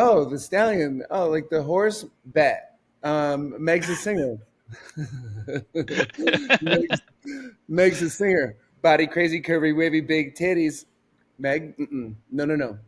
Oh, the stallion. Oh, like the horse bet. Meg's a singer. Meg's, Meg's a singer. Body crazy, curvy, wavy, big titties. Meg, no.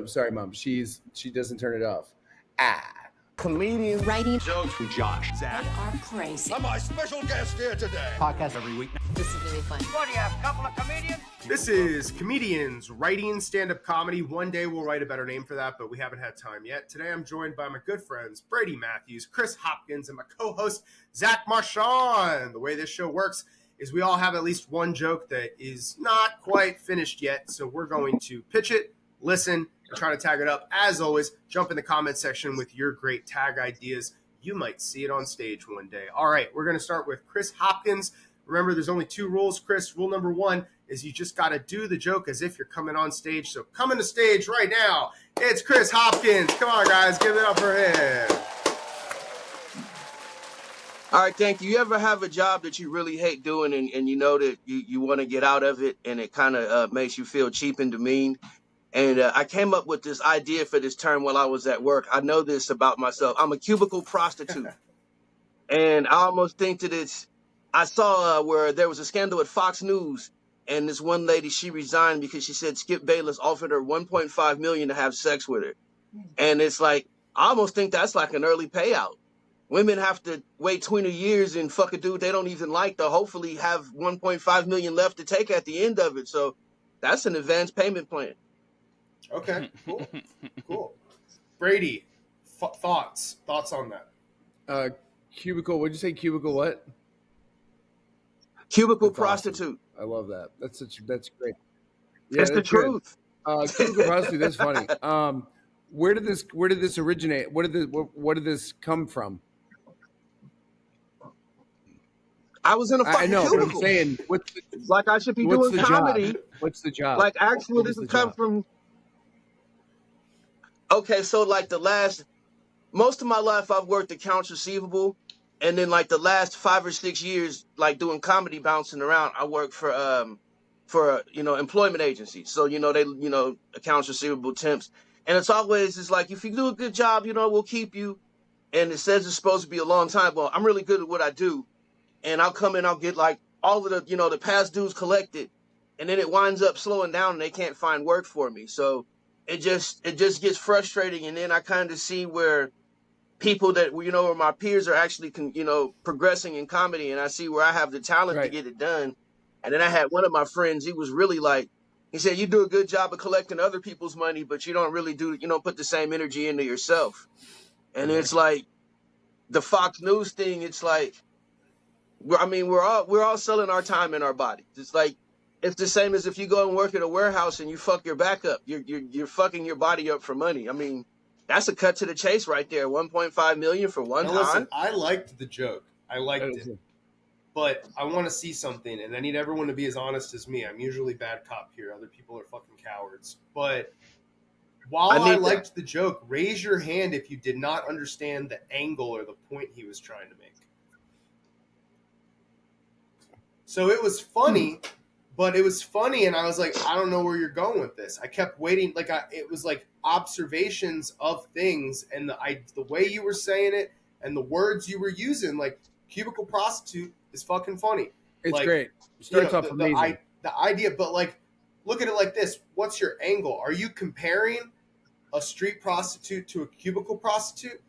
Sorry, mom. She doesn't turn it off. Ah. Comedian. Writing. Jokes from Josh. Zach. Are crazy. I'm my special guest here today. Podcast every week. This is really fun. What do you have, a couple of comedians? This is Comedians Writing Stand-Up Comedy. One day we'll write a better name for that, but we haven't had time yet. Today I'm joined by my good friends, Brady Matthews, Chris Hopkins, and my co-host, Zack Marchand. The way this show works is we all have at least one joke that is not quite finished yet, so we're going to pitch it, listen, and try to tag it up. As always, jump in the comment section with your great tag ideas. You might see it on stage one day. All right, we're going to start with Chris Hopkins. Remember, there's only 2 rules, Chris. Rule number 1 is you just got to do the joke as if you're coming on stage. So coming to stage right now, it's Chris Hopkins. Come on, guys, give it up for him. All right, thank you. You ever have a job that you really hate doing and you know that you want to get out of it and it kind of makes you feel cheap and demeaned? And I came up with this idea for this term while I was at work. I know this about myself. I'm a cubicle prostitute. And I almost think that I saw where there was a scandal at Fox News, and this one lady, she resigned because she said Skip Bayless offered her $1.5 million to have sex with her. And it's like, I almost think that's like an early payout. Women have to wait 20 years and fuck a dude they don't even like to hopefully have $1.5 million left to take at the end of it. So that's an advance payment plan. Okay, cool. Brady, thoughts on that? Cubicle. What'd you say? Cubicle what? Cubicle That's prostitute. awesome. I love that. That's great. Yeah, it's the truth. Cubicle prostitute. That's funny. Where did this originate? What did this come from? I was in a fucking I know, cubicle. but I'm saying, like I should be doing comedy. What's the job? Like actually, this has come from. Okay, so like most of my life I've worked accounts receivable, and then like the last 5 or 6 years, like doing comedy, bouncing around, I work for employment agencies. So they accounts receivable temps, and it's like if you do a good job, we'll keep you, and it says it's supposed to be a long time. Well, I'm really good at what I do, and I'll come in, I'll get like all of the past dues collected, and then it winds up slowing down, and they can't find work for me. So it just gets frustrating, and then I kind of see where people that where my peers are actually progressing in comedy, and I see where I have the talent to get it done. And then I had one of my friends, he was really like, he said, you do a good job of collecting other people's money, but you don't really put the same energy into yourself. And it's like the Fox News thing, it's like we're all selling our time and our body. It's like it's the same as if you go and work at a warehouse and you fuck your back up. You're fucking your body up for money. I mean, that's a cut to the chase right there. $1.5 million for one time. Listen, I liked the joke. I liked it. But I want to see something, and I need everyone to be as honest as me. I'm usually bad cop here. Other people are fucking cowards. But while I liked the joke, raise your hand if you did not understand the angle or the point he was trying to make. So it was funny. But it was funny, and I was like, I don't know where you're going with this. I kept waiting. It was like observations of things, and the way you were saying it and the words you were using, like cubicle prostitute, is fucking funny. It's great. It starts off amazing. The idea, but like, look at it like this. What's your angle? Are you comparing a street prostitute to a cubicle prostitute?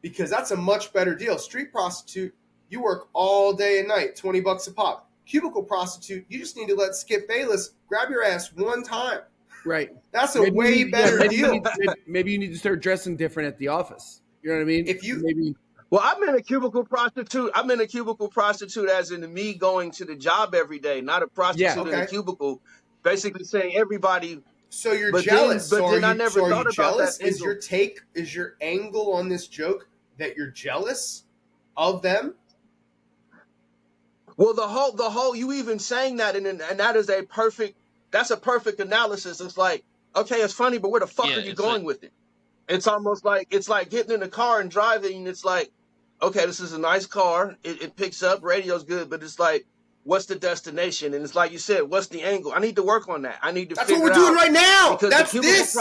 Because that's a much better deal. Street prostitute, you work all day and night, $20 a pop. Cubicle prostitute, you just need to let Skip Bayless grab your ass one time. Right. That's a way better deal. Maybe you need to start dressing different at the office. You know what I mean? Well, I'm in a cubicle prostitute. I'm in a cubicle prostitute as in me going to the job every day, not a prostitute in a cubicle. Basically saying everybody. So you're jealous. I never thought about that. Is your angle on this joke that you're jealous of them? Well, the whole you even saying that and that is that's a perfect analysis. It's like, okay, it's funny, but where the fuck are you going with it? It's almost like getting in the car and driving, and it's like, okay, this is a nice car. It picks up, radio's good, but it's like, what's the destination? And it's like you said, what's the angle? I need to work on that. I need to That's what we're doing right now. That's this.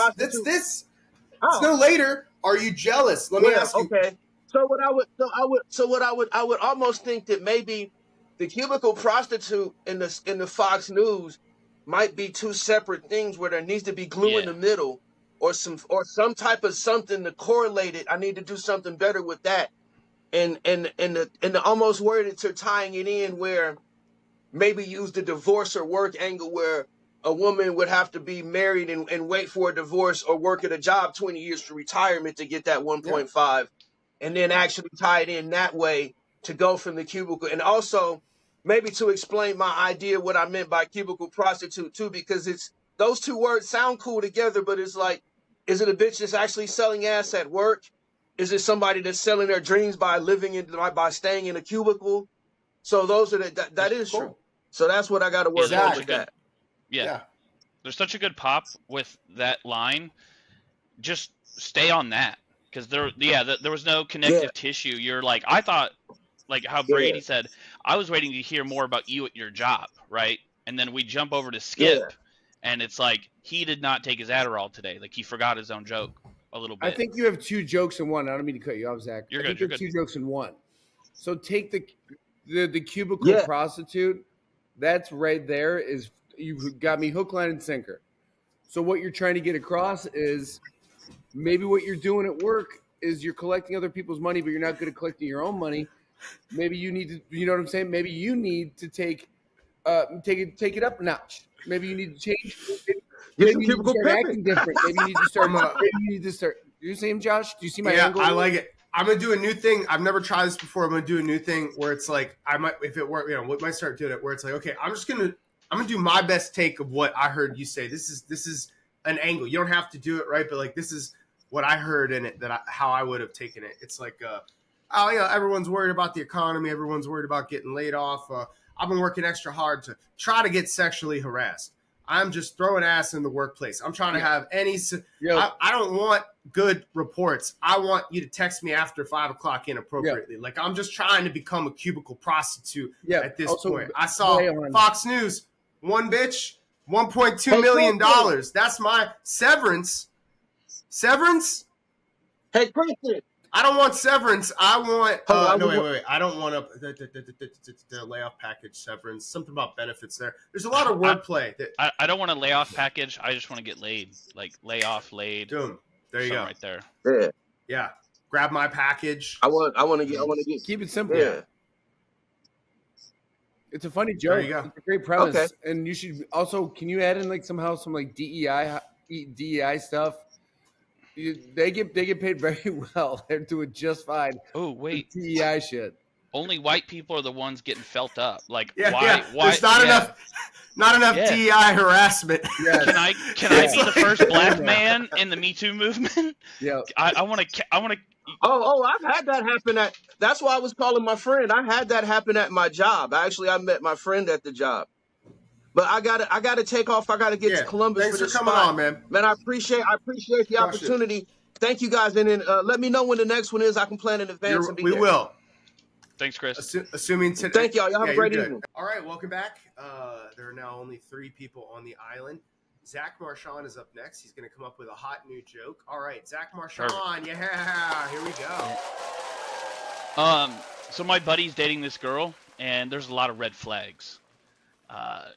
It's no later. Are you jealous? Let me ask you. Okay. I would almost think that maybe the cubicle prostitute in the Fox News might be two separate things where there needs to be glue in the middle or some type of something to correlate it. I need to do something better with that. And the almost worded to tying it in where maybe use the divorce or work angle where a woman would have to be married and wait for a divorce or work at a job 20 years for retirement to get that 1.5 and then actually tie it in that way to go from the cubicle. And also maybe to explain my idea, what I meant by cubicle prostitute too, because those two words sound cool together, but it's like, is it a bitch that's actually selling ass at work? Is it somebody that's selling their dreams by by staying in a cubicle? So those are that is true. So that's what I got to work on with that. Yeah. There's such a good pop with that line. Just stay on that. Because there was no connective tissue. You're like, I thought, like how Brady said, I was waiting to hear more about you at your job, right? And then we jump over to Skip, and it's like, he did not take his Adderall today. Like, he forgot his own joke a little bit. I think you have two jokes in one. I don't mean to cut you off, Zach. You're I think good. you have two jokes in one. So take the cubicle prostitute. That's right there. Is you've got me hook, line, and sinker. So what you're trying to get across is maybe what you're doing at work is you're collecting other people's money, but you're not good at collecting your own money. Maybe you need to, you know what I'm saying? Maybe you need to take it up a notch. Maybe you need to change. Maybe you need to start acting different. Maybe you need to start. Maybe you need to start. Do you see him, Josh? Do you see my angle? I like it. I'm gonna do a new thing. I've never tried this before. I'm gonna do a new thing where it's like I might, if it works, we might start doing it where it's like, okay, I'm gonna do my best take of what I heard you say. This is an angle. You don't have to do it right, but like this is what I heard in it how I would have taken it. It's like, everyone's worried about the economy. Everyone's worried about getting laid off. I've been working extra hard to try to get sexually harassed. I'm just throwing ass in the workplace. I'm trying to have any. I don't want good reports. I want you to text me after 5 o'clock inappropriately. Like I'm just trying to become a cubicle prostitute at this point. I saw Fox News, one bitch, $1.2 million. That's my severance. Severance? Hey, Kristen. I don't want severance. I want wait. I don't want the layoff package severance. Something about benefits there. There's a lot of wordplay. I don't want a layoff package. I just want to get laid. Like layoff, laid. Boom. There you go. Right there. Yeah. Grab my package. I want to get. Keep it simple. Yeah. It's a funny joke. There you go. It's a great premise. Okay. And you should also, can you add in like somehow some like DEI stuff? They get paid very well. They're doing just fine. Oh wait, DEI shit. Only white people are the ones getting felt up. Like why? There's not enough DEI harassment. Yes. Can I be the first black man in the Me Too movement? Yeah. I want to. Oh, I've had that happen that's why I was calling my friend. I had that happen at my job. Actually, I met my friend at the job. But I gotta take off. I gotta get to Columbus. Thanks for for coming on, man. Man, I appreciate the opportunity. Thank you guys, and then let me know when the next one is. I can plan in advance. We will. Thanks, Chris. Assuming today. Thank y'all. Y'all have a great evening. All right, welcome back. There are now only 3 people on the island. Zack Marchand is up next. He's going to come up with a hot new joke. All right, Zack Marchand. Perfect. Yeah, here we go. So my buddy's dating this girl, and there's a lot of red flags.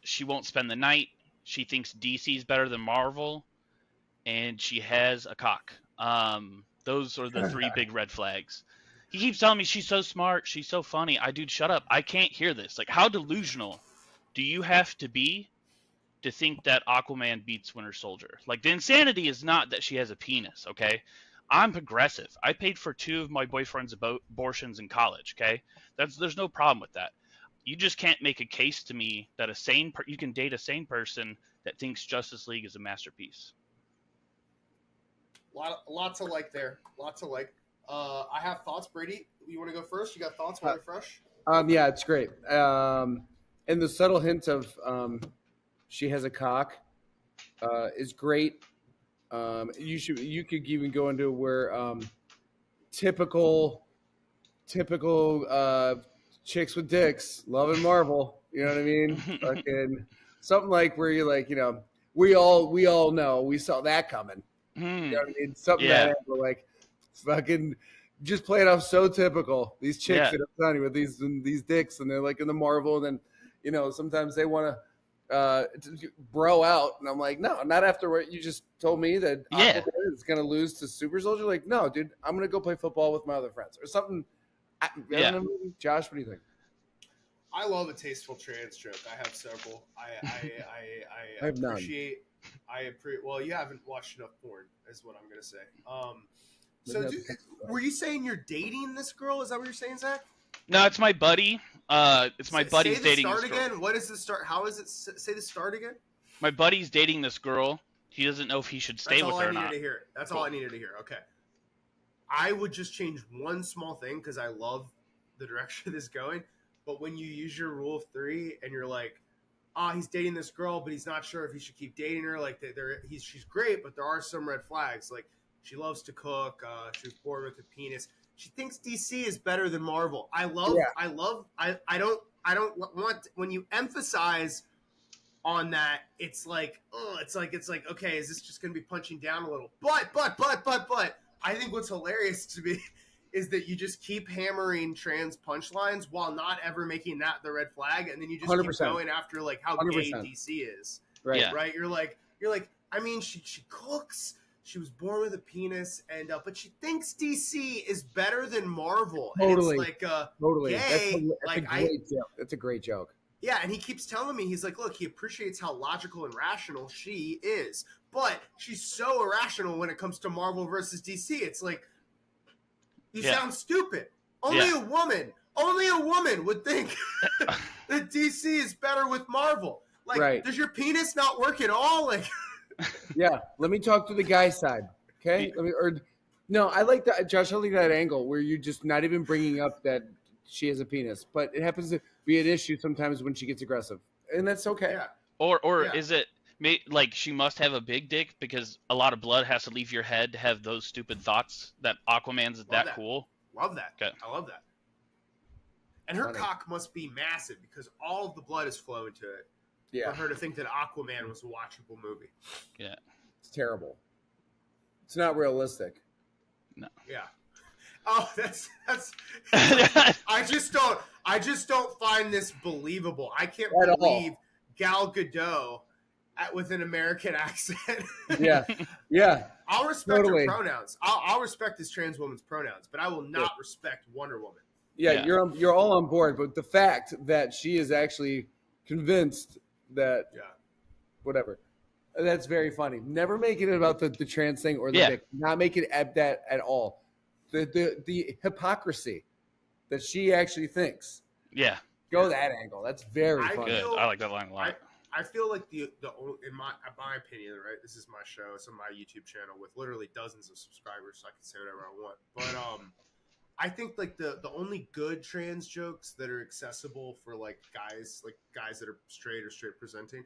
She won't spend the night. She thinks DC's better than Marvel, and she has a cock. Those are the 3 big red flags. He keeps telling me she's so smart, she's so funny. Dude, shut up. I can't hear this. Like, how delusional do you have to be to think that Aquaman beats Winter Soldier? Like, the insanity is not that she has a penis, okay? I'm progressive. I paid for 2 of my boyfriend's abortions in college, okay? There's no problem with that. You just can't make a case to me that you can date a sane person that thinks Justice League is a masterpiece. Lots of like there. Lots of like. I have thoughts, Brady. You want to go first? You got thoughts while you're fresh? Yeah, it's great. And the subtle hint of she has a cock is great. You could even go into where typical chicks with dicks loving Marvel. You know what I mean? Fucking something like where you're like, we all know we saw that coming. You know what I mean? Something that like fucking just play it off so typical. These chicks Yeah. that I'm telling you with these dicks, and they're like in the Marvel, and then sometimes they want to bro out, and I'm like, no, not after what you just told me that Yeah. Aquaman is gonna lose to Super Soldier. Like, no, dude, I'm gonna go play football with my other friends or something. Yeah. Josh, what do you think? I love a tasteful trans joke. I have several. I I have none. appreciate. Well, you haven't watched enough porn, is what I'm gonna say. So, were you saying you're dating this girl? Is that what you're saying, Zach? No, it's my buddy. It's my buddy's dating this start girl. again. What is the start? How is it? Say the start again. My buddy's dating this girl. He doesn't know if he should stay with her or not. That's all I needed to hear. Okay. I would just change one small thing because I love the direction this is going. But when you use your rule of 3 and you're like, he's dating this girl, but he's not sure if he should keep dating her. Like, she's great, but there are some red flags. Like, she loves to cook. She was born with a penis. She thinks DC is better than Marvel. I don't want, when you emphasize on that, it's like, okay, is this just going to be punching down a little? But, I think what's hilarious to me is that you just keep hammering trans punchlines while not ever making that the red flag, and then you just 100%. keep going after like how 100%. gay DC is. Right. Yeah. Right? You're like, I mean, she cooks. She was born with a penis, and but she thinks DC is better than Marvel. Totally. And it's like Totally. gay. That's a great joke. Yeah, and he keeps telling me, he's like, look, he appreciates how logical and rational she is, but she's so irrational when it comes to Marvel versus DC. It's like, you sound stupid. Only a woman would think that DC is better with Marvel. Like, right. Does your penis not work at all? Like, yeah. Let me talk to the guy side. Okay. No, I like that, Josh. I like that angle where you're just not even bringing up that she has a penis, but it happens to be an issue sometimes when she gets aggressive, and that's okay. Yeah. Or is it like she must have a big dick because a lot of blood has to leave your head to have those stupid thoughts that Aquaman's cool? Love that. Okay. I love that. And her cock must be massive because all of the blood is flowing to it. Yeah. For her to think that Aquaman was a watchable movie. Yeah. It's terrible. It's not realistic. No. Yeah. Oh, that's I just don't find this believable. I can't believe Gal Gadot with an American accent. Yeah. I'll respect her pronouns. I'll respect this trans woman's pronouns, but I will not respect Wonder Woman. Yeah, you're all on board, but the fact that she is actually convinced that whatever, that's very funny. Never make it about the trans thing or the dick. Not make it at that at all. The hypocrisy that she actually thinks. Yeah. Go that angle. That's very funny. Good. I like that line a lot. I feel like in my opinion, right? This is my show. It's on my YouTube channel with literally dozens of subscribers, so I can say whatever I want. But I think like the only good trans jokes that are accessible for like guys that are straight or straight presenting,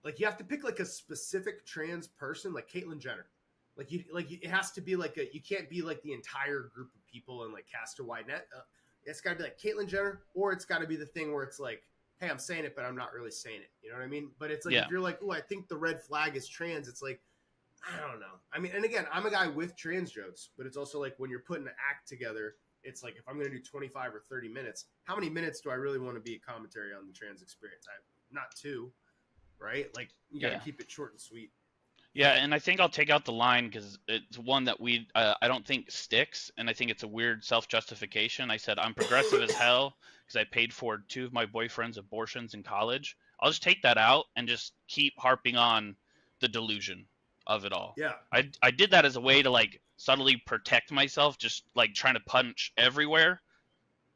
like you have to pick like a specific trans person, like Caitlyn Jenner. It has to be like you can't be like the entire group of people and like cast a wide net. It's got to be like Caitlyn Jenner, or it's got to be the thing where it's like, hey, I'm saying it, but I'm not really saying it. You know what I mean? But it's like if you're like, oh, I think the red flag is trans. It's like, I don't know. I mean, and again, I'm a guy with trans jokes, but it's also like when you're putting an act together, it's like if I'm going to do 25 or 30 minutes, how many minutes do I really want to be a commentary on the trans experience? Not 2, right? Like you got to keep it short and sweet. Yeah, and I think I'll take out the line because it's one that I don't think sticks, and I think it's a weird self-justification. I said, I'm progressive as hell because I paid for 2 of my boyfriend's abortions in college. I'll just take that out and just keep harping on the delusion of it all. Yeah. I did that as a way to like subtly protect myself, just like trying to punch everywhere.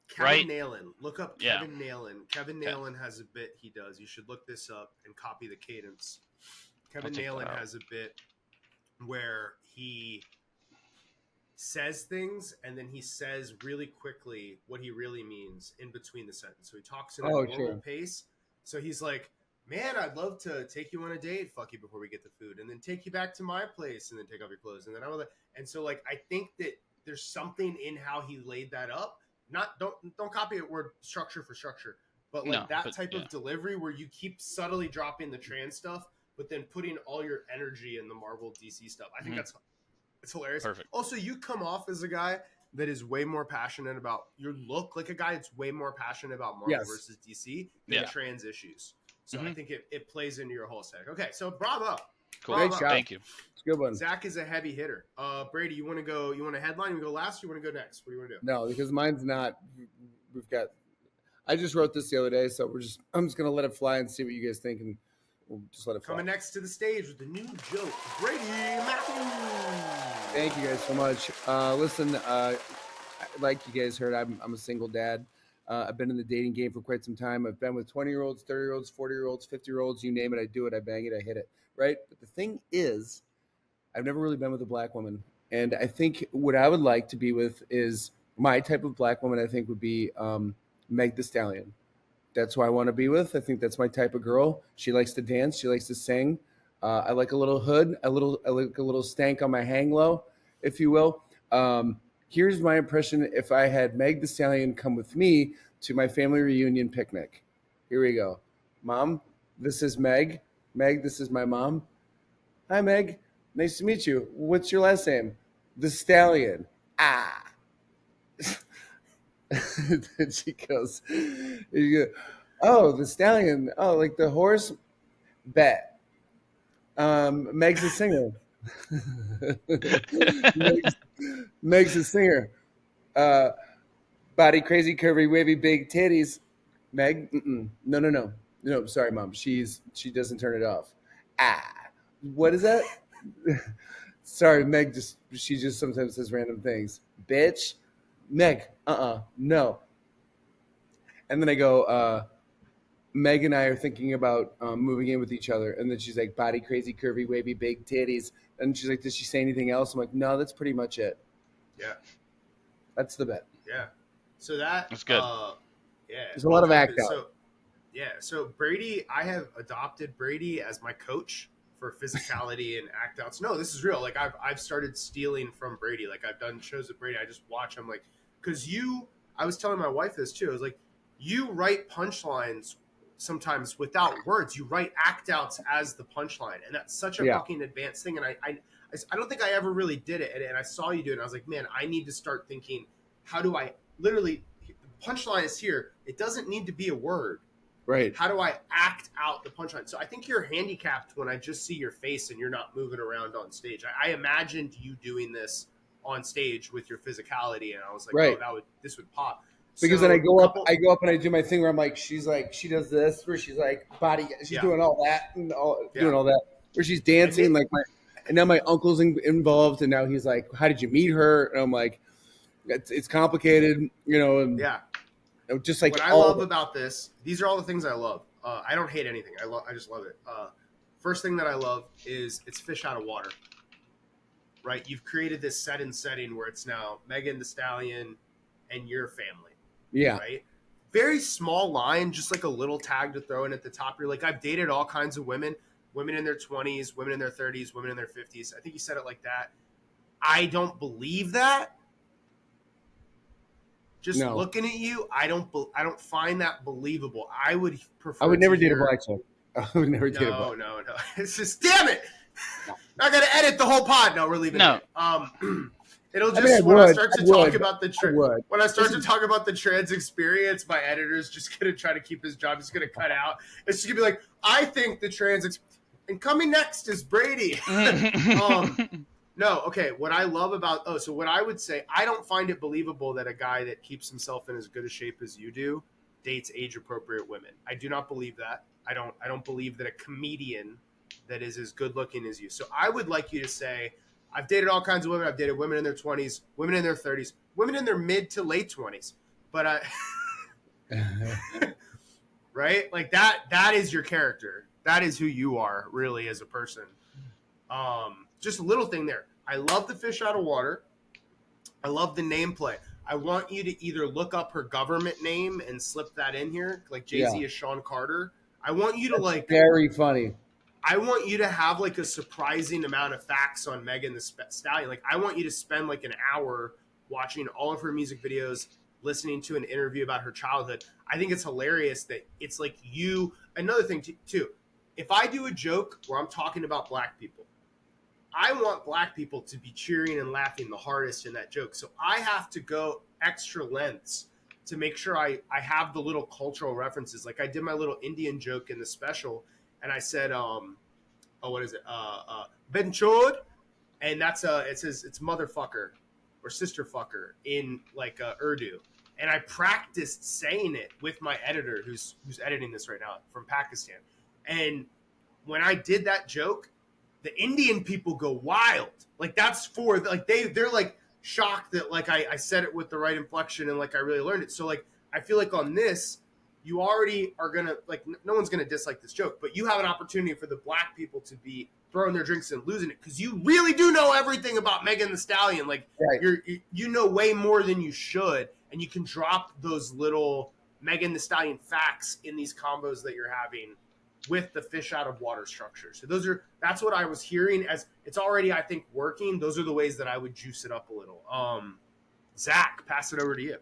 Kevin Nealon. Look up Kevin Nealon. Kevin Nealon has a bit he does. You should look this up and copy the cadence. Kevin Nealon has a bit where he says things and then he says really quickly what he really means in between the sentence. So he talks in a normal pace. So he's like, man, I'd love to take you on a date, fuck you before we get the food, and then take you back to my place and then take off your clothes. And then and so like I think that there's something in how he laid that up. Don't copy it word structure for structure, but like that type of delivery where you keep subtly dropping the trans stuff, but then putting all your energy in the Marvel DC stuff. I think It's hilarious. Perfect. Also, you come off as a guy that is way more passionate about your look, like a guy that's way more passionate about Marvel versus DC than trans issues. So I think it plays into your whole aesthetic. Okay, so bravo. Cool. Bravo. Thank you. It's a good one. Zach is a heavy hitter. Brady, you want to go? You want to headline? You want to go last? Or you want to go next? What do you want to do? No, because mine's not. I just wrote this the other day, so I'm just gonna let it fly and see what you guys think, and we'll just let it fly. Coming next to the stage with the new joke, Brady Matthews. Thank you guys so much. Listen, like you guys heard, I'm a single dad. I've been in the dating game for quite some time. I've been with 20-year-olds, 30-year-olds, 40-year-olds, 50-year-olds, you name it, I do it, I bang it, I hit it, right? But the thing is, I've never really been with a black woman. And I think what I would like to be with is my type of black woman, I think would be Meg Thee Stallion. That's who I want to be with. I think that's my type of girl. She likes to dance. She likes to sing. I like a little hood, I like a little stank on my hang low, if you will. Here's my impression if I had Meg Thee Stallion come with me to my family reunion picnic. Here we go. Mom, this is Meg. Meg, this is my mom. Hi, Meg. Nice to meet you. What's your last name? The Stallion. Ah. Then she goes, oh, the Stallion. Oh, like the horse? Bet. Meg's a singer. Meg's a singer. Body crazy, curvy, wavy, big titties. Meg? No. No, sorry, Mom. She doesn't turn it off. Ah. What is that? Sorry, Meg she just sometimes says random things. Bitch. Meg, no. And then I go, Meg and I are thinking about moving in with each other. And then she's like, body crazy, curvy, wavy, big titties. And she's like, did she say anything else? I'm like, no, that's pretty much it. Yeah. That's the bet. Yeah. So that's good. Yeah. There's a lot of act out. So Brady, I have adopted Brady as my coach for physicality and act outs. No, this is real. Like I've started stealing from Brady. Like I've done shows with Brady. I just watch him, like, because I was telling my wife this too. I was like, you write punchlines sometimes without words. You write act outs as the punchline, and that's such a fucking advanced thing. And I don't think I ever really did it. And I saw you do it, and I was like, man, I need to start thinking, how do I literally, the punchline is here. It doesn't need to be a word. Right. How do I act out the punchline? So I think you're handicapped when I just see your face and you're not moving around on stage. I imagined you doing this on stage with your physicality, and I was like, right. Oh, this would pop. Because then I go up and I do my thing where I'm like, she does this, where she's like doing all that and doing all that, where she's dancing and now my uncle's involved, and now he's like, how did you meet her? And I'm like, it's complicated, and just like what I love about this, these are all the things I love. I don't hate anything. I just love it. First thing that I love is it's fish out of water, right? You've created this set and setting where it's now Megan Thee Stallion and your family. Yeah. Right. Very small line, just like a little tag to throw in at the top. You're like, I've dated all kinds of women in their 20s, women in their 30s, women in their 50s. I think you said it like that. I don't believe that. Just looking at you, I don't find that believable. I would prefer. I would never date a black chick. I would never date a black. No. It's just, damn it. I got to edit the whole pod. No, we're leaving it. It'll just when I start to talk about the trans experience, my editor's just gonna try to keep his job. He's gonna cut out. It's just gonna be like, I think the trans and coming next is Brady. No, okay. What I love about so what I would say, I don't find it believable that a guy that keeps himself in as good a shape as you do dates age appropriate women. I do not believe that. I don't believe that a comedian that is as good looking as you. So I would like you to say, I've dated all kinds of women. I've dated women in their 20s, women in their 30s, women in their mid to late 20s. But right? Like that is your character. That is who you are really as a person. Just a little thing there. I love the fish out of water. I love the nameplay. I want you to either look up her government name and slip that in here, like Jay-Z is Sean Carter. I want you to very funny. I want you to have like a surprising amount of facts on Megan Thee Stallion. Like I want you to spend like an hour watching all of her music videos, listening to an interview about her childhood. I think it's hilarious that it's like you. Another thing too, if I do a joke where I'm talking about black people, I want black people to be cheering and laughing the hardest in that joke. So I have to go extra lengths to make sure I have the little cultural references. Like I did my little Indian joke in the special, and I said, what is it? Benchod, and it says it's motherfucker or sister fucker in like Urdu. And I practiced saying it with my editor who's editing this right now from Pakistan. And when I did that joke, the Indian people go wild. Like that's for like they're like shocked that like I said it with the right inflection and like I really learned it. So like I feel like on this, you already are gonna like no one's gonna dislike this joke, but you have an opportunity for the black people to be throwing their drinks and losing it because you really do know everything about Megan Thee Stallion. Like you know way more than you should, and you can drop those little Megan Thee Stallion facts in these combos that you're having with the fish out of water structure. So that's what I was hearing as it's already, I think, working. Those are the ways that I would juice it up a little. Zach, pass it over to you.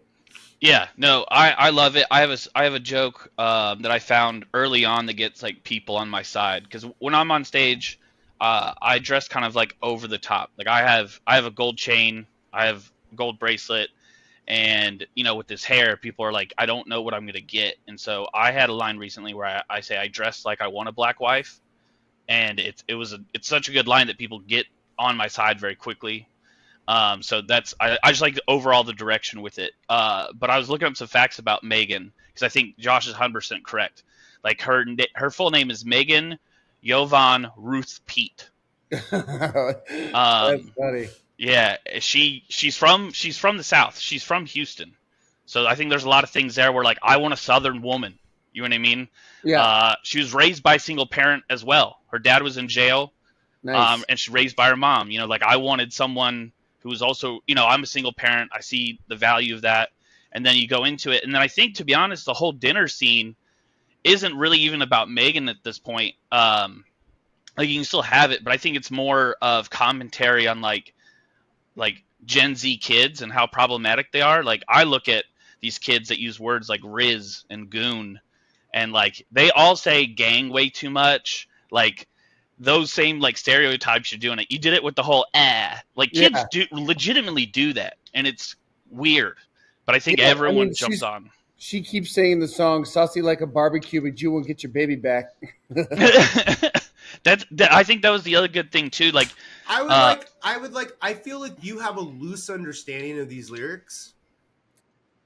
Yeah, no, I love it. I have a joke that I found early on that gets like people on my side because when I'm on stage, I dress kind of like over the top. Like I have a gold chain, I have a gold bracelet, and with this hair, people are like, I don't know what I'm gonna get. And so I had a line recently where I say I dress like I want a black wife, and it's such a good line that people get on my side very quickly. So I just like overall the direction with it. But I was looking up some facts about Megan because I think Josh is 100% correct. Like her full name is Megan Yovan Ruth Pete. That's funny. Yeah, she's from the South. She's from Houston. So I think there's a lot of things there where like I want a Southern woman. You know what I mean? Yeah. She was raised by a single parent as well. Her dad was in jail. Nice. And she's raised by her mom. Like I wanted someone who was also, I'm a single parent. I see the value of that. And then you go into it. And then I think, to be honest, the whole dinner scene isn't really even about Megan at this point. Like you can still have it, but I think it's more of commentary on like Gen Z kids and how problematic they are. Like I look at these kids that use words like Riz and Goon, and like they all say gang way too much. Like those same like stereotypes you're doing it. You did it with the whole like kids do legitimately do that, and it's weird. But I think everyone jumps on. She keeps saying the song "Saucy like a barbecue, but you won't get your baby back." I think that was the other good thing too. Like I feel like you have a loose understanding of these lyrics,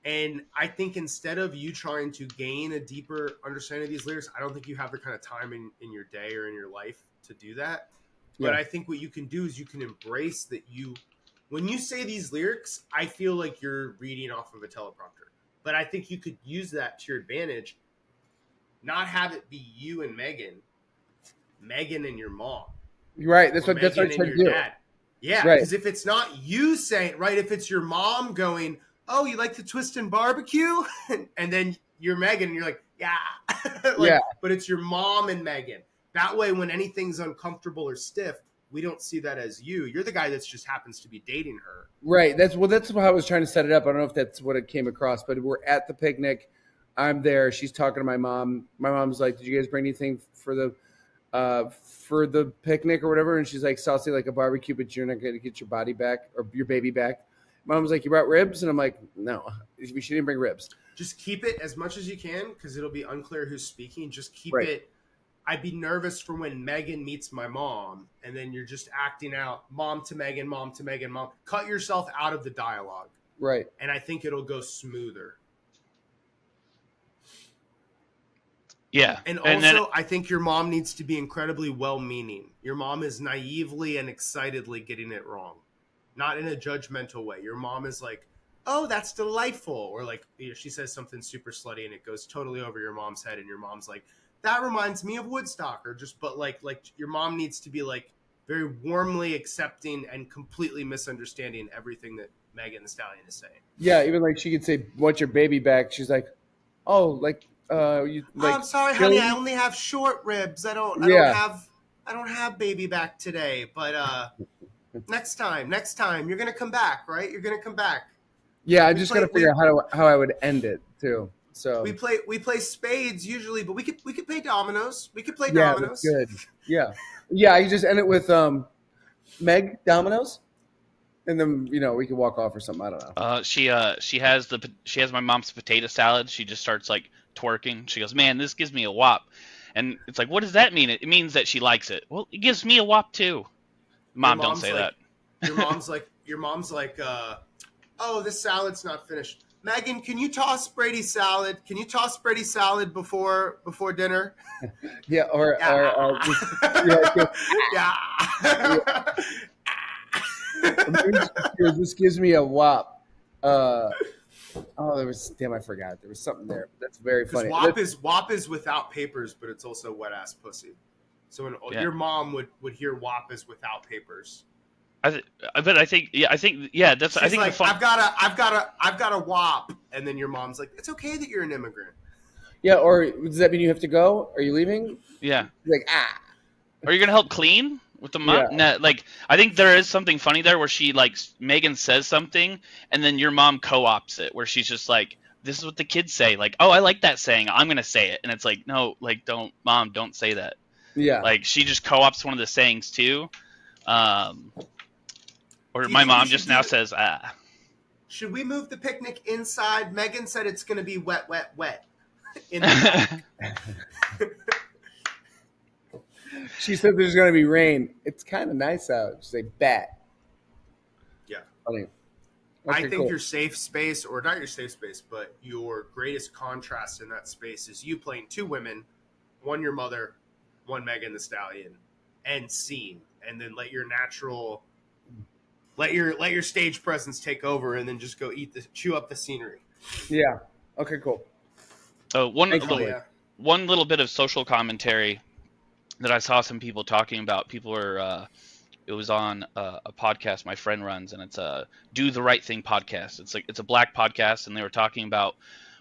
and I think instead of you trying to gain a deeper understanding of these lyrics, I don't think you have the kind of time in your day or in your life to do that. But I think what you can do is you can embrace that when you say these lyrics, I feel like you're reading off of a teleprompter. But I think you could use that to your advantage, not have it be you and Megan and your mom. Right. That's what I'm trying to do. Dad. Yeah. Because if it's not you saying, right, if it's your mom going, oh, you like to twist and barbecue? and then you're Megan and you're like, yeah. But it's your mom and Megan. That way, when anything's uncomfortable or stiff, we don't see that as you. You're the guy that just happens to be dating her. Right. That's how I was trying to set it up. I don't know if that's what it came across, but we're at the picnic. I'm there. She's talking to my mom. My mom's like, did you guys bring anything for the picnic or whatever? And she's like, saucy like a barbecue, but you're not going to get your body back or your baby back. Mom's like, you brought ribs? And I'm like, no, we shouldn't bring ribs. Just keep it as much as you can because it'll be unclear who's speaking. Just keep it. I'd be nervous for when Megan meets my mom and then you're just acting out mom to Megan, mom to Megan, mom. Cut yourself out of the dialogue. Right. And I think it'll go smoother. Yeah. And also, I think your mom needs to be incredibly well-meaning. Your mom is naively and excitedly getting it wrong. Not in a judgmental way. Your mom is like, oh, that's delightful. Or like, she says something super slutty and it goes totally over your mom's head. And your mom's like, that reminds me of Woodstock. Or just, but like your mom needs to be like very warmly accepting and completely misunderstanding everything that Megan Thee Stallion is saying. Yeah, even like she could say, want your baby back? She's like, oh, like, I'm sorry, honey. I only have short ribs. I don't have baby back today. But next time, you're gonna come back, right? You're gonna come back. Yeah, I just gotta figure out how I would end it too. So we play spades usually, but we could play dominoes. We could play dominoes. That's good. Yeah. I just end it with Meg Domino's, and then we can walk off or something. I don't know. She has my mom's potato salad. She just starts like twerking. She goes, "Man, this gives me a whop," and it's like, what does that mean? It means that she likes it. Well, it gives me a whop too. Mom, don't say that. Your mom's like, oh, this salad's not finished. Megan, can you toss Brady salad? Can you toss Brady salad before dinner? Yeah, or this gives me a whop. I forgot. There was something there. That's very funny. WAP is without papers, but it's also wet ass pussy. So your mom would hear WAP is without papers. That's. She's like, I've got a WAP, and then your mom's like, it's okay that you're an immigrant. Yeah, or does that mean you have to go? Are you leaving? Yeah. Like Are you gonna help clean with the mom? Yeah. No, I think there is something funny there where she Megan says something, and then your mom co-ops it, where she's just like, this is what the kids say. Like, oh, I like that saying. I'm gonna say it, and it's like, no, don't say that. Yeah. Like she just co-ops one of the sayings too. Or my mom just now says, should we move the picnic inside? Megan said it's going to be wet, wet, wet. In the She said there's going to be rain. It's kind of nice out. She's like, bet. Yeah. Funny. I think your safe space, or not your safe space, but your greatest contrast in that space is you playing two women, one your mother, one Megan Thee Stallion, and scene. And then let your stage presence take over, and then just go chew up the scenery. Yeah. Okay, cool. So one little bit of social commentary that I saw some people talking about. People were it was on a podcast my friend runs, and it's a Do the Right Thing podcast. It's a black podcast, and they were talking about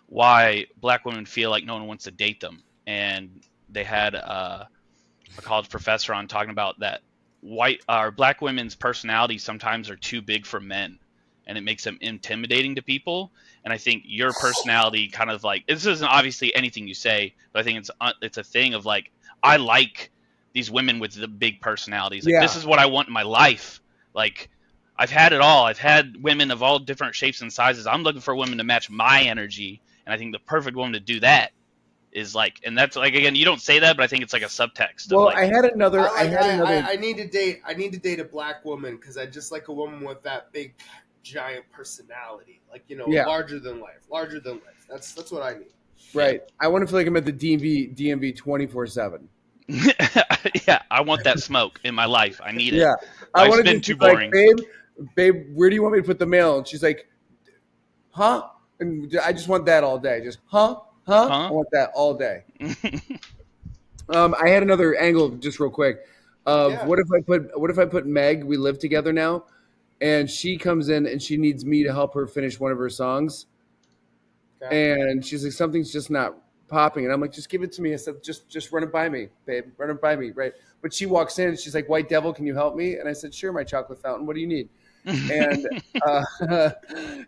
why black women feel like no one wants to date them, and they had a college professor on talking about that black women's personalities sometimes are too big for men, and it makes them intimidating to people. And I think your personality kind of this isn't obviously anything you say, but I think it's a thing of I like these women with the big personalities. This is what I want in my life. I've had it all. I've had women of all different shapes and sizes. I'm looking for women to match my energy, and I think the perfect woman to do that is and that's again, you don't say that, but I think it's a subtext. Well, I had another. I need to date a black woman because I just like a woman with that big, giant personality, larger than life. That's what I need. Right. I want to feel like I'm at the DMV 24/7. Yeah, I want that smoke in my life. I need it. Yeah, Life's been too boring. Babe, where do you want me to put the mail? And she's like, huh? And I just want that all day. Just huh? I want that all day. I had another angle, just real quick. What if I put Meg? We live together now, and she comes in and she needs me to help her finish one of her songs, and she's like, something's just not popping, and I'm like, just give it to me. I said, just run it by me, babe, run it by me, right? But she walks in and she's like, White Devil, can you help me? And I said, sure, my chocolate fountain. What do you need? And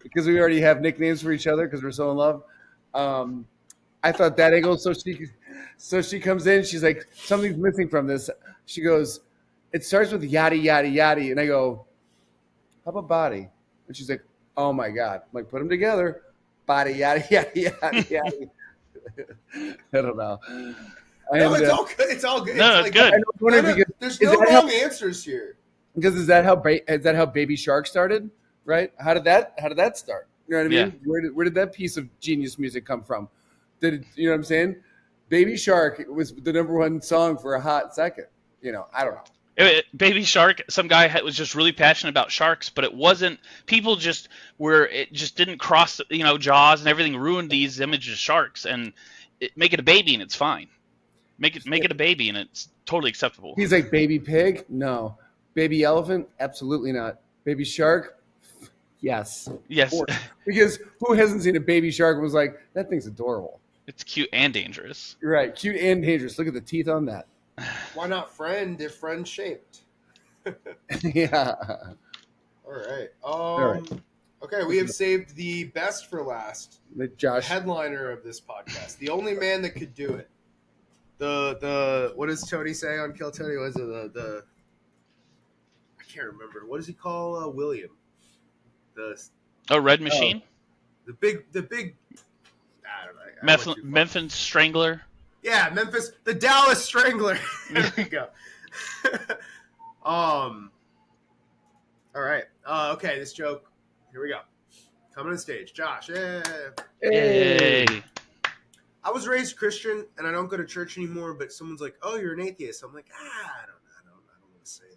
because we already have nicknames for each other because we're so in love. I thought that angle. So she comes in. She's like, something's missing from this. She goes, it starts with yada yada yada, and I go, how about body? And she's like, oh my god. I'm like, put them together, body yada yada yada yada. I don't know. No, it's all good. It's all good. No, it's good. There's no wrong answers here. Because is that how Baby Shark started? Right? How did that start? You know what I mean? Yeah. Where did that piece of genius music come from? You know what I'm saying? Baby Shark was the #1 song for a hot second. I don't know. Baby Shark, some guy was just really passionate about sharks, but it wasn't. People it just didn't cross. Jaws and everything ruined these images of sharks, and make it a baby and it's fine. Make it a baby and it's totally acceptable. He's like, baby pig? No. Baby elephant? Absolutely not. Baby shark? Yes. Yes. Because who hasn't seen a baby shark and was like, that thing's adorable. It's cute and dangerous. You're right. Cute and dangerous. Look at the teeth on that. Why not friend if friend shaped? Yeah. All right. Okay, we have saved the best for last. The Josh headliner of this podcast, the only man that could do it. The what does Tony say on Kill Tony? Was it the can't remember. What does he call William? Red Machine? The big. I don't know. Memphis Strangler. Yeah, Memphis, the Dallas Strangler. There we go. All right. Okay, this joke. Here we go. Coming on stage, Josh. Yeah. Hey. I was raised Christian, and I don't go to church anymore. But someone's like, "Oh, you're an atheist." I'm like, I don't want to say that.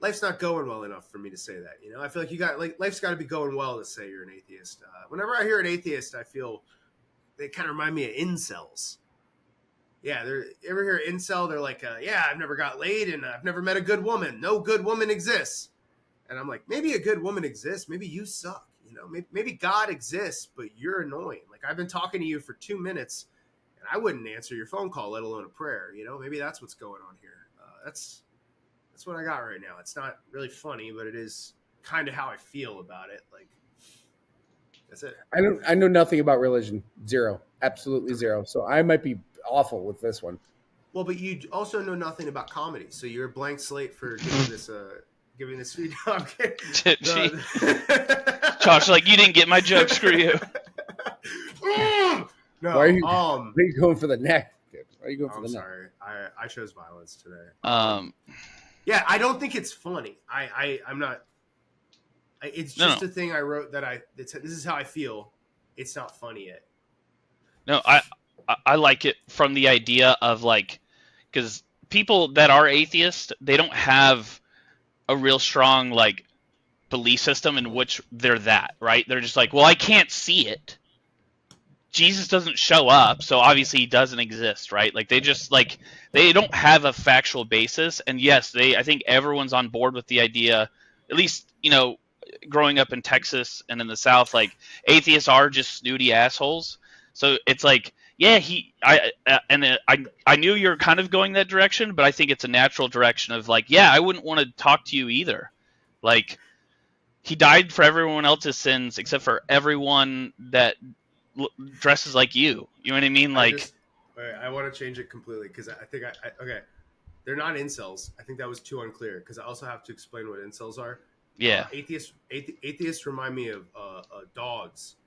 Life's not going well enough for me to say that. You know, I feel like life's got to be going well to say you're an atheist. Whenever I hear an atheist, I feel they kind of remind me of incels. Yeah, you ever hear incel? They're like, yeah, I've never got laid, and I've never met a good woman. No good woman exists. And I'm like, maybe a good woman exists. Maybe you suck. You know, maybe God exists, but you're annoying. Like, I've been talking to you for 2 minutes, and I wouldn't answer your phone call, let alone a prayer. You know, maybe that's what's going on here. That's what I got right now. It's not really funny, but it is kind of how I feel about it. Like, that's it. I know nothing about religion. Zero. Absolutely zero. So I might be awful with this one. Well, but you also know nothing about comedy, so you're a blank slate for giving this feedback. Josh, like, you didn't get my joke. Screw you. No, Why are you going for the neck? Why are you going for the neck? Sorry, I chose violence today. Yeah, I don't think it's funny. I'm not. It's just a thing I wrote that this is how I feel. It's not funny yet. No, I like it from the idea of, like, because people that are atheists, they don't have a real strong, like, belief system in which they're that, right? They're just like, well, I can't see it. Jesus doesn't show up, so obviously he doesn't exist, right? Like, they just, like, they don't have a factual basis. And yes, I think everyone's on board with the idea, at least, you know, growing up in Texas and in the South, like, atheists are just snooty assholes. So it's like, yeah, I knew you were kind of going that direction, but I think it's a natural direction of, like, yeah, I wouldn't want to talk to you either. Like, he died for everyone else's sins except for everyone that dresses like you. You know what I mean? Like, I want to change it completely because I think okay, they're not incels. I think that was too unclear because I also have to explain what incels are. Yeah, atheists remind me of dogs.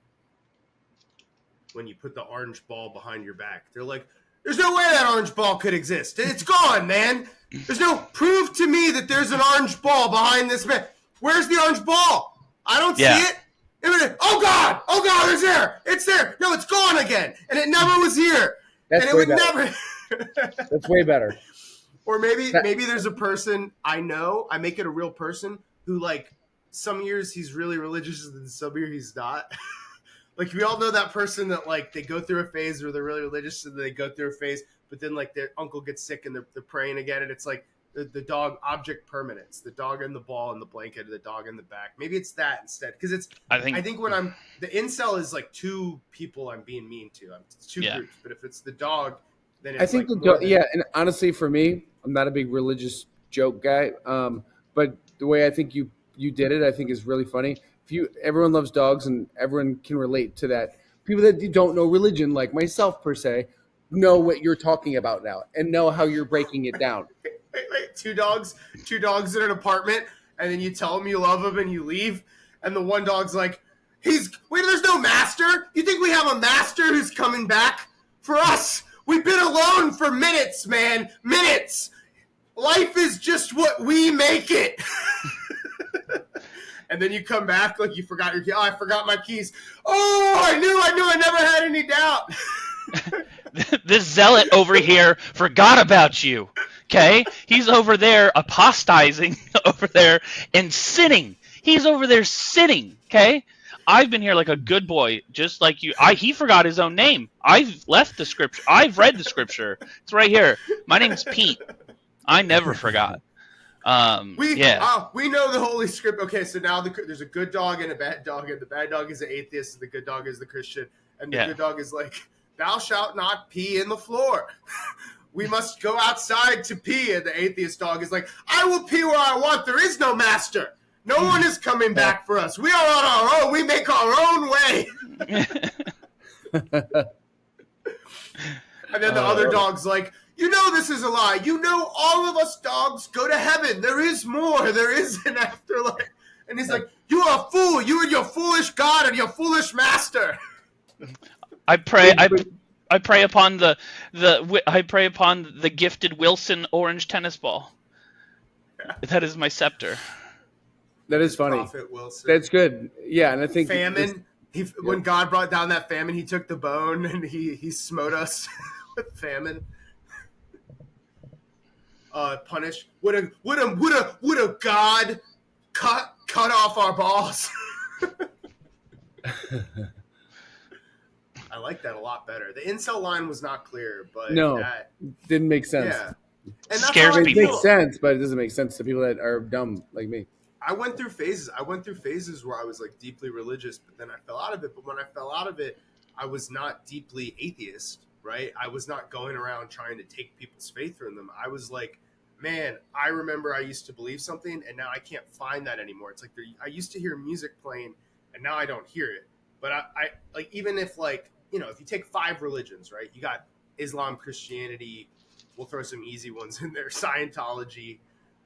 When you put the orange ball behind your back, they're like, there's no way that orange ball could exist. It's gone, man. There's no proof to me that there's an orange ball behind this man. Where's the orange ball? I don't see it. Oh God, it's there. It's there. No, it's gone again. And it never was here. That's and it way would better. never. That's way better. Or maybe there's a person I know, I make it a real person who, like, some years he's really religious and some years he's not. Like, we all know that person that, like, they go through a phase where they're really religious and they go through a phase, but then, like, their uncle gets sick and they're praying again. And it's like the dog object permanence, the dog and the ball and the blanket, the dog in the back. Maybe it's that instead. Because I think when the incel is like two people I'm being mean to. It's two groups. But if it's the dog, then it's and honestly, for me, I'm not a big religious joke guy. But the way I think you did it, I think is really funny. Everyone loves dogs and everyone can relate to that. People that don't know religion, like myself per se, know what you're talking about now and know how you're breaking it down. Wait, two dogs in an apartment, and then you tell them you love them and you leave, and the one dog's like, there's no master? You think we have a master who's coming back for us? We've been alone for minutes, man. Minutes. Life is just what we make it. And then you come back like you forgot your key. Oh, I forgot my keys. Oh, I knew I never had any doubt. This zealot over here forgot about you. Okay? He's over there apostatizing over there and sinning. He's over there sinning. Okay? I've been here like a good boy, just like you. He forgot his own name. I've left the scripture. I've read the scripture. It's right here. My name's Pete. I never forgot. We know the Holy Script. Okay, so now there's a good dog and a bad dog, and the bad dog is the atheist, and the good dog is the Christian, and the good dog is like, thou shalt not pee in the floor. We must go outside to pee, and the atheist dog is like, I will pee where I want. There is no master. No one is coming back for us. We are on our own. We make our own way. And then the other dog's like, You know this is a lie. You know all of us dogs go to heaven. There is more. There is an afterlife. And he's like, you are a fool. You and your foolish God and your foolish master. I pray upon the gifted Wilson orange tennis ball. That is my scepter. That is funny. Prophet Wilson. That's good. Yeah, and I think famine. When God brought down that famine, he took the bone and he smote us with famine. Punish. Would a God cut off our balls? I like that a lot better. The incel line was not clear, but that didn't make sense. Yeah, and that's Scares how I people. It makes sense, but it doesn't make sense to people that are dumb like me. I went through phases. Where I was like deeply religious, but then I fell out of it. But when I fell out of it, I was not deeply atheist, right? I was not going around trying to take people's faith from them. I was like, man, I remember I used to believe something, and now I can't find that anymore. It's like I used to hear music playing, and now I don't hear it. But I like, even if like, you know, if you take 5 religions, right? You got Islam, Christianity. We'll throw some easy ones in there. Scientology,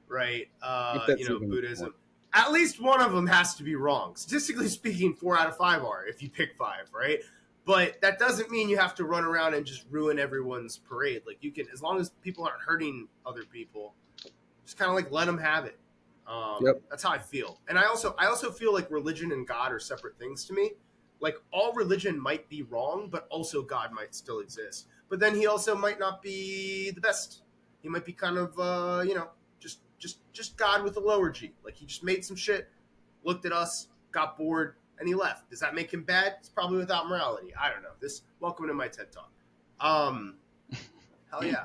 right? Buddhism. At least one of them has to be wrong. Statistically speaking, 4 out of 5 are, if you pick 5, right? But that doesn't mean you have to run around and just ruin everyone's parade. Like, you can, as long as people aren't hurting other people, just kind of like let them have it. That's how I feel. And I also feel like religion and God are separate things to me. Like, all religion might be wrong, but also God might still exist. But then he also might not be the best. He might be kind of, just God with a lower G. Like, he just made some shit, looked at us, got bored, and he left. Does that make him bad? It's probably without morality. I don't know. Welcome to my TED Talk. Hell yeah.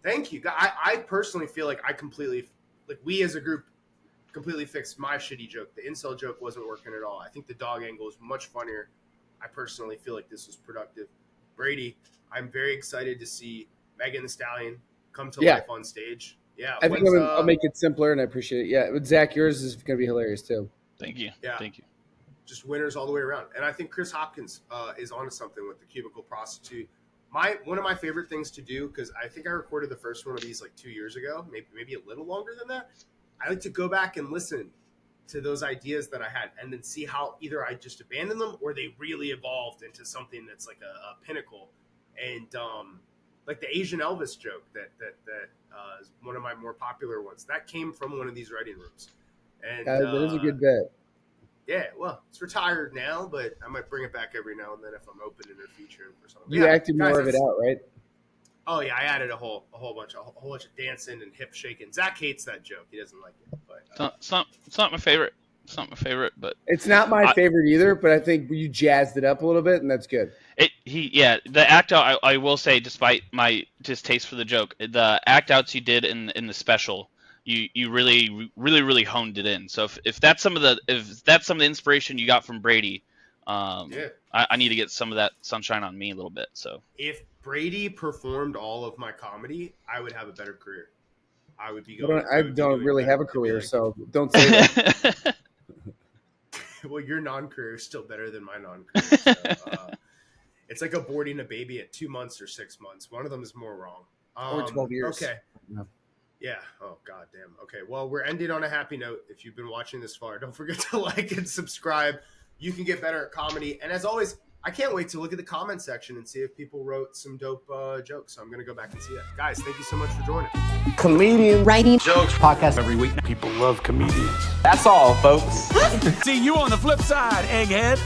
Thank you. I personally feel like we as a group completely fixed my shitty joke. The incel joke wasn't working at all. I think the dog angle is much funnier. I personally feel like this was productive. Brady, I'm very excited to see Megan Thee Stallion come to life on stage. Yeah, I think I'll make it simpler, and I appreciate it. Yeah, with Zach, yours is going to be hilarious too. Thank you. Yeah. Thank you. Just winners all the way around. And I think Chris Hopkins is onto something with the cubicle prostitute. One of my favorite things to do, because I think I recorded the first one of these like 2 years ago, maybe a little longer than that. I like to go back and listen to those ideas that I had, and then see how either I just abandoned them or they really evolved into something that's like a pinnacle. And like the Asian Elvis joke that is one of my more popular ones. That came from one of these writing rooms. And that is a good bet. Yeah, well, it's retired now, but I might bring it back every now and then if I'm open in the future or something. You acted more of it out, right? Oh yeah, I added a whole bunch of dancing and hip shaking. Zach hates that joke; he doesn't like it. But It's not my favorite. It's not my favorite, but it's not my favorite either. But I think you jazzed it up a little bit, and that's good. The act out. I will say, despite my distaste for the joke, the act outs you did in the special, you really honed it in. So if that's some of the inspiration you got from Brady, I need to get some of that sunshine on me a little bit. So if Brady performed all of my comedy, I would have a better career. I would be going. I don't really have a career, so don't say that. Well, your non-career is still better than my non-career. So, it's like aborting a baby at 2 months or 6 months. One of them is more wrong. Or 12 years. Okay. Yeah. Oh, God damn. Okay. Well, we're ending on a happy note. If you've been watching this far, don't forget to like and subscribe. You can get better at comedy. And as always, I can't wait to look at the comment section and see if people wrote some dope jokes. So I'm going to go back and see that. Guys, thank you so much for joining. Comedian Writing jokes podcast every week. People love comedians. That's all, folks. See you on the flip side, egghead.